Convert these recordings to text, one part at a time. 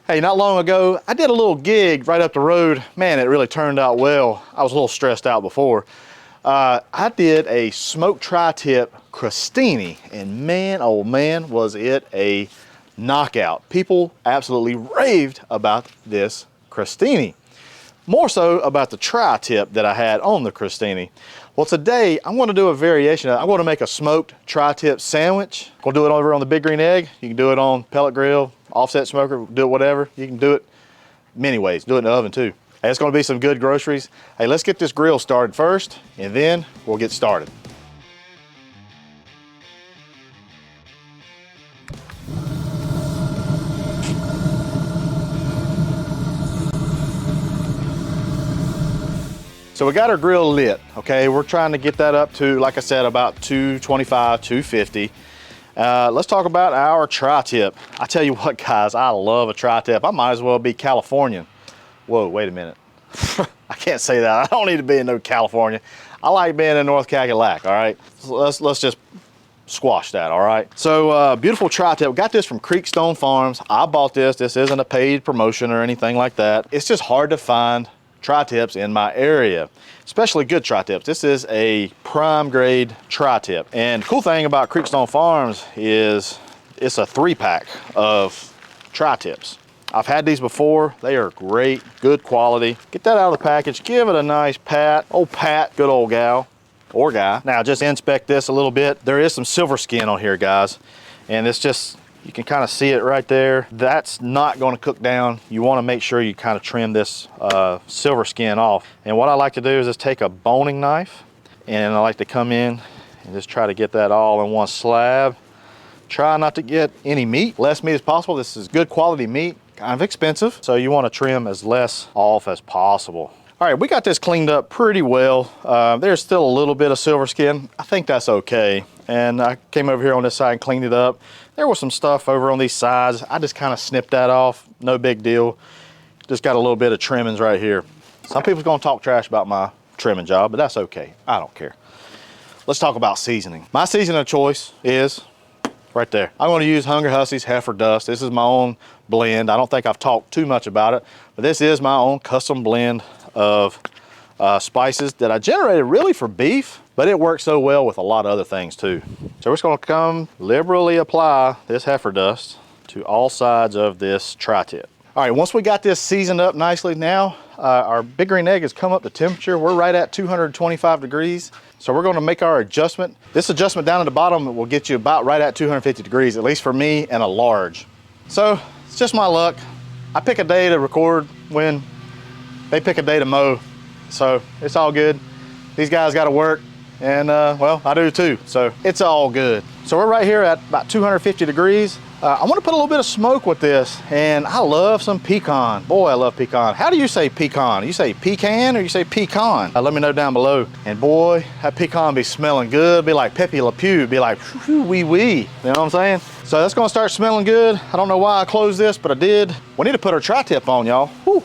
Hey, not long ago, I did a little gig right up the road. Man, it really turned out well. I was a little stressed out before. I did a smoked tri-tip crostini, and man, oh man, was it a knockout. People absolutely raved about this crostini. More so about the tri-tip that I had on the crostini. Well, today I'm going to do a variation. I'm going to make a smoked tri-tip sandwich. We'll do it over on the Big Green Egg. You can do it on pellet grill, offset smoker, do it whatever. You can do it many ways. Do it in the oven too. Hey, it's going to be some good groceries. Hey, let's get this grill started first, and then we'll get started. So we got our grill lit, okay? We're trying to get that up to, like I said, about 225, 250. Let's talk about our tri-tip. I tell you what, guys, I love a tri-tip. I might as well be Californian. Whoa, wait a minute. I can't say that. I don't need to be in no California. I like being in North Cackalack, all right? So let's just squash that, all right? So beautiful tri-tip. Got this from Creekstone Farms. I bought this. This isn't a paid promotion or anything like that. It's just hard to find tri-tips in my area, especially good tri-tips. This is a prime grade tri-tip. And the cool thing about Creekstone Farms is it's a 3-pack of tri-tips. I've had these before. They are great, good quality. Get that out of the package, give it a nice pat. Old Pat, good old gal or guy. Now just inspect this a little bit. There is some silver skin on here, guys. And it's just, you can kind of see it right there. That's not going to cook down. You want to make sure you kind of trim this silver skin off. And what I like to do is just take a boning knife, and I like to come in and just try to get that all in one slab. Try not to get any meat, less meat as possible. This is good quality meat, kind of expensive, so you want to trim as less off as possible. All right, we got this cleaned up pretty well. There's still a little bit of silver skin. I think that's okay. And I came over here on this side and cleaned it up. There was some stuff over on these sides. I just kind of snipped that off. No big deal. Just got a little bit of trimmings right here. Some people's gonna talk trash about my trimming job, but that's okay. I don't care. Let's talk about seasoning. My seasoning of choice is right there. I'm gonna use Hungry Hussey's Heifer Dust. This is my own blend. I don't think I've talked too much about it, but this is my own custom blend of spices that I generated really for beef, but it works so well with a lot of other things too. So we're just gonna come liberally apply this Heifer Dust to all sides of this tri-tip. All right, once we got this seasoned up nicely now, our Big Green Egg has come up to temperature. We're right at 225 degrees. So we're gonna make our adjustment. This adjustment down at the bottom will get you about right at 250 degrees, at least for me and a large. So it's just my luck. I pick a day to record when they pick a day to mow. So it's all good. These guys gotta work, and well, I do too, so it's all good. So we're right here at about 250 degrees. I wanna put a little bit of smoke with this, and I love some pecan. Boy, I love pecan. How do you say pecan? You say pecan or you say pecan? Let me know down below. And boy, that pecan be smelling good. Be like Pepe Le Pew, be like wee wee. You know what I'm saying? So that's gonna start smelling good. I don't know why I closed this, but I did. We need to put our tri-tip on, y'all. Whew.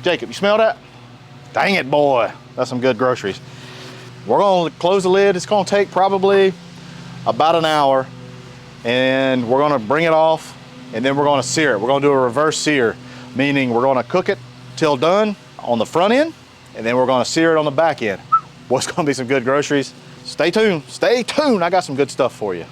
Jacob, you smell that? Dang it, boy. That's some good groceries. We're gonna close the lid. It's gonna take probably about an hour, and we're gonna bring it off, and then we're gonna sear it. We're gonna do a reverse sear, meaning we're gonna cook it till done on the front end, and then we're gonna sear it on the back end. Boy, it's gonna be some good groceries. Stay tuned, stay tuned. I got some good stuff for you.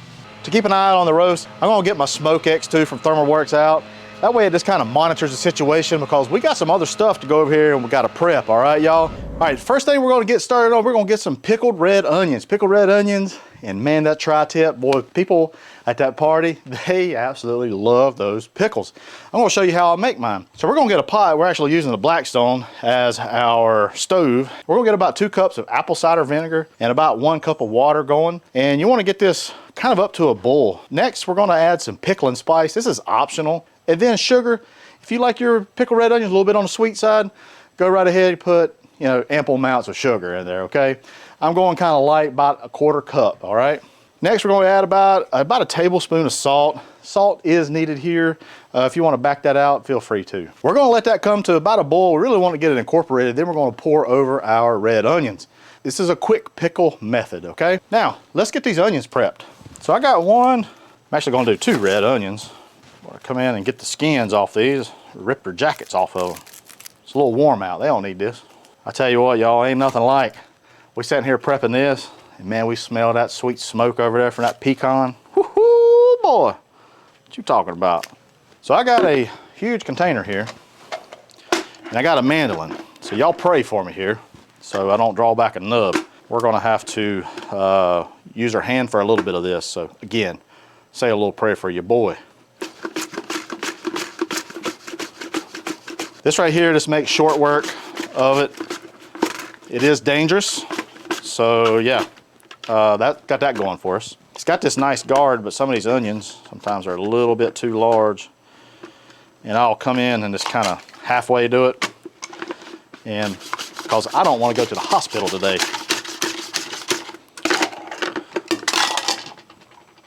To keep an eye out on the roast, I'm gonna get my Smoke X2 from ThermalWorks out. That way it just kind of monitors the situation, because we got some other stuff to go over here and we got to prep, all right, y'all? All right, first thing we're gonna get started on, we're gonna get some pickled red onions. Pickled red onions, and man, that tri-tip, boy, people at that party, they absolutely love those pickles. I'm gonna show you how I make mine. So we're gonna get a pot. We're actually using the Blackstone as our stove. We're gonna get about 2 cups of apple cider vinegar and about 1 cup of water going. And you wanna get this kind of up to a boil. Next, we're gonna add some pickling spice. This is optional. And then sugar. If you like your pickled red onions a little bit on the sweet side, go right ahead and put, you know, ample amounts of sugar in there, okay? I'm going kind of light, about a 1/4 cup, all right? Next, we're going to add about a tablespoon of salt. Salt is needed here. If you want to back that out, feel free to. We're going to let that come to about a boil. We really want to get it incorporated. Then we're going to pour over our red onions. This is a quick pickle method, okay? Now, let's get these onions prepped. So I got one. I'm actually going to do 2 red onions. Come in and get the skins off these, rip their jackets off of them. It's a little warm out, they don't need this. I tell you what, y'all, ain't nothing like, we sitting here prepping this, and man, we smell that sweet smoke over there from that pecan. Woohoo, boy, what you talking about? So I got a huge container here, and I got a mandolin. So y'all pray for me here, so I don't draw back a nub. We're gonna have to use our hand for a little bit of this. So again, say a little prayer for your boy. This right here just makes short work of it. It is dangerous, so yeah, that got that going for us. It's got this nice guard, but some of these onions sometimes are a little bit too large. And I'll come in and just kind of halfway do it. And because I don't want to go to the hospital today.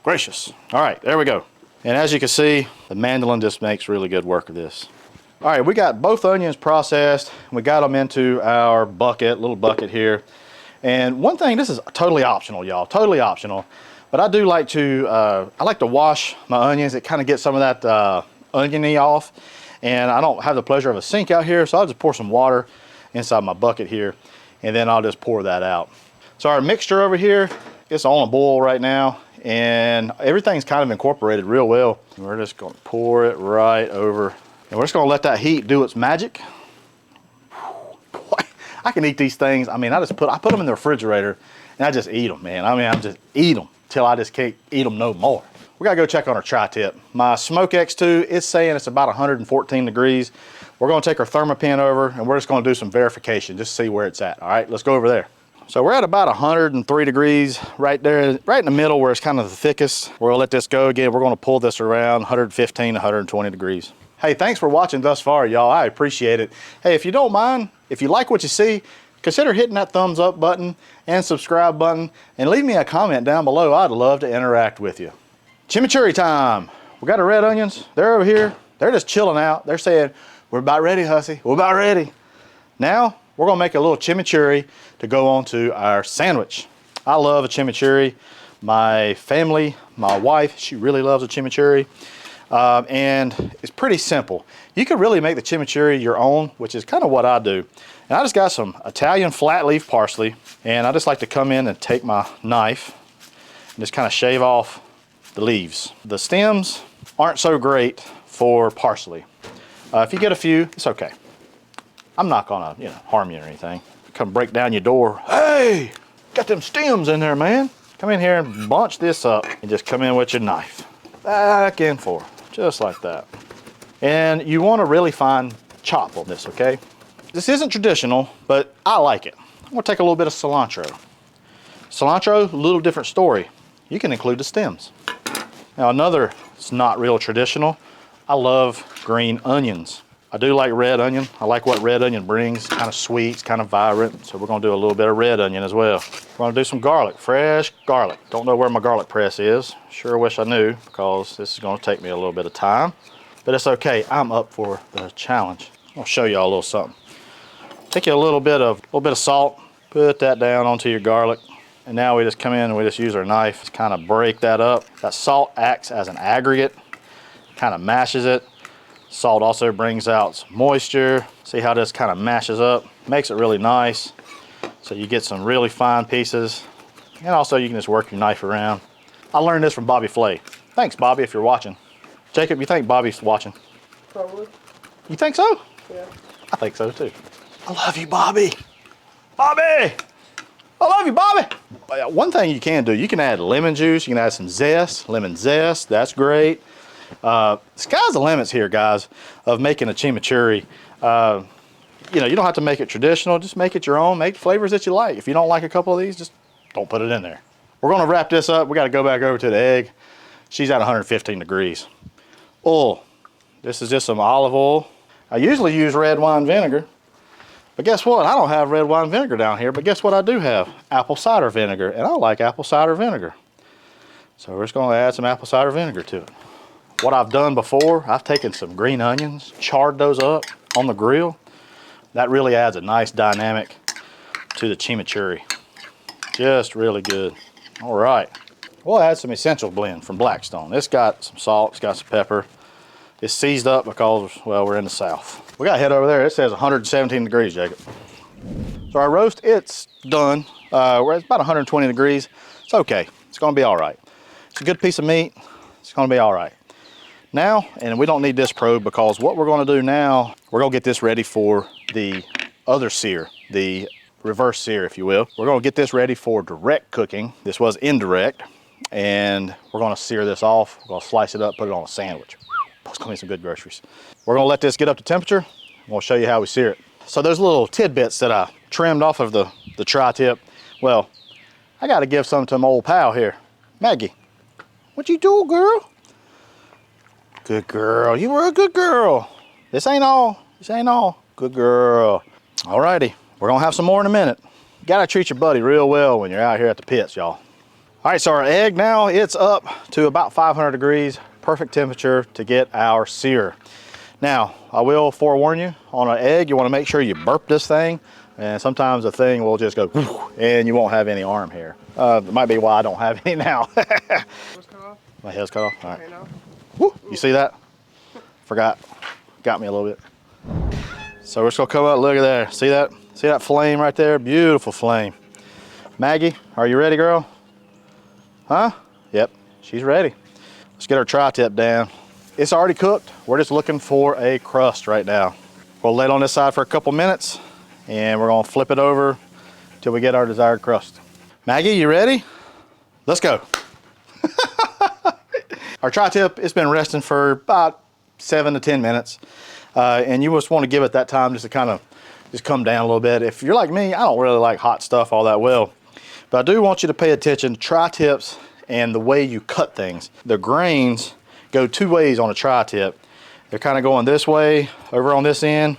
Gracious. All right, there we go. And as you can see, the mandolin just makes really good work of this. All right, we got both onions processed. We got them into our bucket, little bucket here. And one thing, this is totally optional, y'all, totally optional. But I do like to, I like to wash my onions. It kind of gets some of that oniony off. And I don't have the pleasure of a sink out here, so I'll just pour some water inside my bucket here, and then I'll just pour that out. So our mixture over here, it's on a boil right now, and everything's kind of incorporated real well. We're just gonna pour it right over. And we're just gonna let that heat do its magic. I can eat these things. I mean, I put them in the refrigerator and I just eat them, man. I mean, I just eat them till I just can't eat them no more. We gotta go check on our tri-tip. My Smoke X2 is saying it's about 114 degrees. We're gonna take our thermopin over and we're just gonna do some verification, just to see where it's at. All right, let's go over there. So we're at about 103 degrees right there, right in the middle where it's kind of the thickest. We're gonna let this go again. We're gonna pull this around 115, 120 degrees. Hey, thanks for watching thus far, y'all. I appreciate it. Hey, if you don't mind, if you like what you see, consider hitting that thumbs up button and subscribe button and leave me a comment down below. I'd love to interact with you. Chimichurri time. We got our red onions. They're over here. They're just chilling out. They're saying, we're about ready, Hussey. We're about ready. Now, we're gonna make a little chimichurri to go on to our sandwich. I love a chimichurri. My family, my wife, she really loves a chimichurri. And it's pretty simple. You can really make the chimichurri your own, which is kind of what I do. And I just got some Italian flat leaf parsley, and I just like to come in and take my knife and just kind of shave off the leaves. The stems aren't so great for parsley. If you get a few, it's okay. I'm not gonna, harm you or anything. Come break down your door. Hey, got them stems in there, man. Come in here and bunch this up and just come in with your knife. Back and forth, just like that. And you want a really fine chop on this, okay? This isn't traditional, but I like it. I'm gonna take a little bit of cilantro. Cilantro, a little different story. You can include the stems. Now another, it's not real traditional. I love green onions. I do like red onion. I like what red onion brings. It's kind of sweet, it's kind of vibrant. So we're gonna do a little bit of red onion as well. We're gonna do some garlic, fresh garlic. Don't know where my garlic press is. Sure wish I knew, because this is gonna take me a little bit of time. But it's okay, I'm up for the challenge. I'll show y'all a little something. Take you a little bit of salt, put that down onto your garlic. And now we just come in and we just use our knife to kind of break that up. That salt acts as an aggregate, kind of mashes it. Salt also brings out some moisture. See how this kind of mashes up? Makes it really nice. So you get some really fine pieces. And also you can just work your knife around. I learned this from Bobby Flay. Thanks, Bobby, if you're watching. Jacob, you think Bobby's watching? Probably. You think so? Yeah. I think so too. I love you, Bobby. Bobby! I love you, Bobby. One thing you can do, you can add lemon juice, you can add some zest, lemon zest, that's great. Sky's the limits here, guys, of making a chimichurri. You don't have to make it traditional, just make it your own, make flavors that you like. If you don't like a couple of these, just don't put it in there. We're gonna wrap this up. We gotta go back over to the egg. She's at 115 degrees. Oil, this is just some olive oil. I usually use red wine vinegar. But guess what? I don't have red wine vinegar down here, but guess what I do have? Apple cider vinegar, and I like apple cider vinegar. So we're just gonna add some apple cider vinegar to it. What I've done before, I've taken some green onions, charred those up on the grill. That really adds a nice dynamic to the chimichurri. Just really good. All right, we'll add some essential blend from Blackstone. It's got some salt, it's got some pepper. It's seized up because, well, we're in the South. We got a head over there. It says 117 degrees, Jacob. So our roast, it's done. We're at about 120 degrees. It's okay. It's gonna be all right. It's a good piece of meat. It's gonna be all right. Now, and we don't need this probe because what we're gonna do now, we're gonna get this ready for the other sear, the reverse sear, if you will. We're gonna get this ready for direct cooking. This was indirect, and we're gonna sear this off. We're gonna slice it up, put it on a sandwich. It's gonna be some good groceries. We're gonna let this get up to temperature. We'll show you how we sear it. So those little tidbits that I trimmed off of the tri-tip, well, I gotta give some to my old pal here. Maggie, what you do, girl? Good girl, you were a good girl. This ain't all, Good girl. Alrighty, we're gonna have some more in a minute. You gotta treat your buddy real well when you're out here at the pits, y'all. All right, so our egg now, it's up to about 500 degrees, perfect temperature to get our sear. Now, I will forewarn you, on an egg, you wanna make sure you burp this thing, and sometimes the thing will just go, and you won't have any arm hair. It might be why I don't have any now. What's cut off? My head's cut off, all right. Okay, now. Woo, you see that? Forgot, got me a little bit. So we're just gonna come up, look at there. See that? See that flame right there? Beautiful flame. Maggie, are you ready, girl? Huh? Yep, she's ready. Let's get our tri-tip down. It's already cooked. We're just looking for a crust right now. We'll lay it on this side for a couple minutes and we're gonna flip it over till we get our desired crust. Maggie, you ready? Let's go. Our tri-tip, it's been resting for about 7 to 10 minutes. And you just want to give it that time just to kind of just come down a little bit. If you're like me, I don't really like hot stuff all that well. But I do want you to pay attention to tri-tips and the way you cut things. The grains go two ways on a tri-tip. They're kind of going this way over on this end,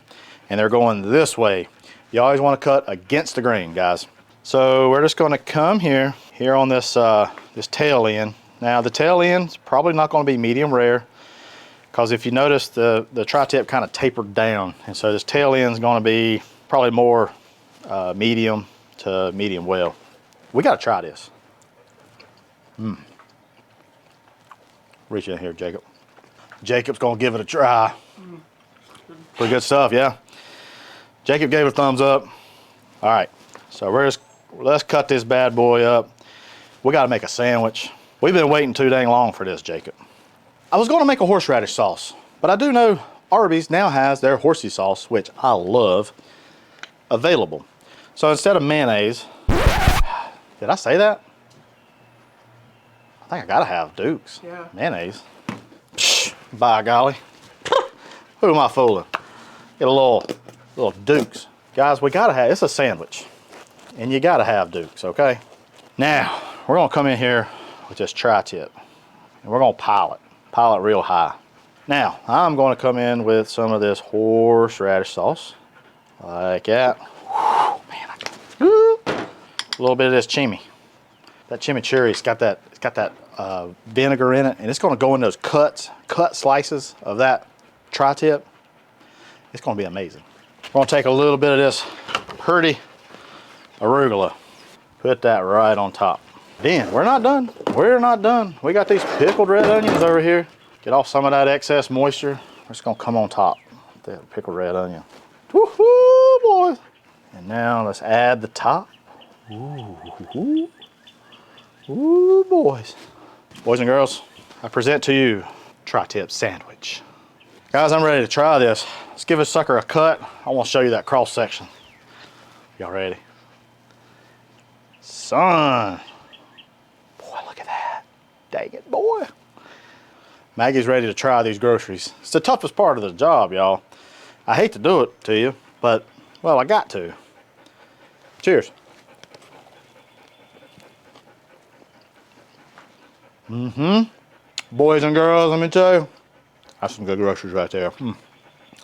and they're going this way. You always want to cut against the grain, guys. So we're just going to come here on this, this tail end. Now the tail end's probably not going to be medium rare, because if you notice the tri-tip kind of tapered down, and so this tail end's going to be probably more medium to medium well. We got to try this. Reach in here, Jacob. Jacob's going to give it a try. Pretty good stuff, yeah. Jacob gave it a thumbs up. All right, so let's cut this bad boy up. We got to make a sandwich. We've been waiting too dang long for this, Jacob. I was going to make a horseradish sauce, but I do know Arby's now has their horsey sauce, which I love, available. So instead of mayonnaise, did I say that? I think I gotta have Duke's. Yeah. Mayonnaise. Psh, by golly. Who am I fooling? Get a little Duke's. Guys, we gotta have, it's a sandwich. And you gotta have Duke's, okay? Now, we're gonna come in here with this tri-tip. And we're gonna pile it real high. Now, I'm gonna come in with some of this horseradish sauce. Like that. Whew, man, a little bit of this that chimichurri. It's got that vinegar in it, and it's going to go in those cut slices of that tri-tip. It's going to be amazing. We're going to take a little bit of this pretty arugula, put that right on top. Then we're not done. We're not done. We got these pickled red onions over here. Get off some of that excess moisture. We're just going to come on top with that pickled red onion. Woohoo, boys! And now let's add the top. Ooh, ooh, boys. Boys and girls, I present to you tri-tip sandwich. Guys, I'm ready to try this. Let's give this sucker a cut. I want to show you that cross section. Y'all ready? Son. Boy, look at that. Dang it, boy. Maggie's ready to try these groceries. It's the toughest part of the job, y'all. I hate to do it to you, but, well, I got to. Cheers. Boys and girls, let me tell you, that's some good groceries right there.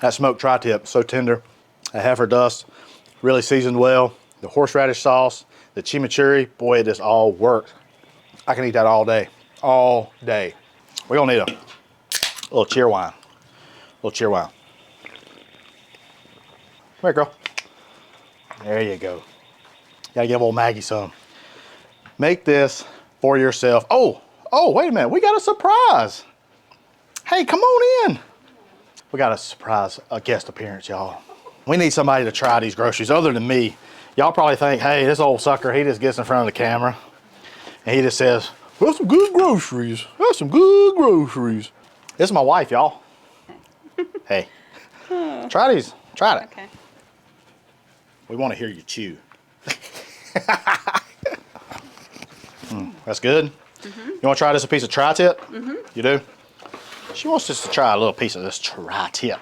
That smoked tri-tip, so tender. The heifer dust, really seasoned well. The horseradish sauce, the chimichurri, boy, it just all works. I can eat that all day, all day. We're gonna need a little cheer wine, Come here, girl. There you go. Gotta give old Maggie some. Make this for yourself. Oh, wait a minute, we got a surprise. Hey, come on in. We got a surprise guest appearance, y'all. We need somebody to try these groceries other than me. Y'all probably think, hey, this old sucker, he just gets in front of the camera and he just says, that's some good groceries. That's some good groceries. This is my wife, y'all. Hey, try these. Try it. Okay. We want to hear you chew. That's good. You want to try this a piece of tri-tip? You do? She wants us to try a little piece of this tri-tip.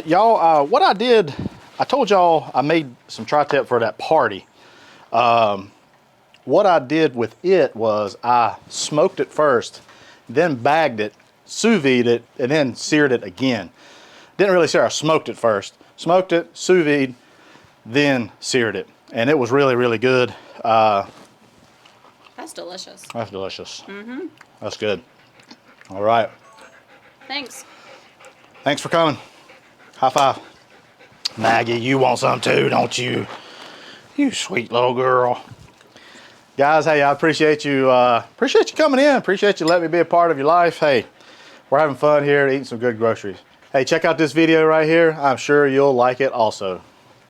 Y'all, what I did, I told y'all I made some tri-tip for that party. What I did with it was I smoked it first, then bagged it, sous vide it, and then seared it again. Didn't really sear, I smoked it first. Smoked it, sous vide, then seared it. And it was really, really good. That's delicious. That's delicious. That's good. All right. Thanks. Thanks for coming. High five. Maggie, you want some too, don't you? You sweet little girl. Guys, hey, I appreciate you coming in. Appreciate you letting me be a part of your life. Hey, we're having fun here, eating some good groceries. Hey, check out this video right here. I'm sure you'll like it also.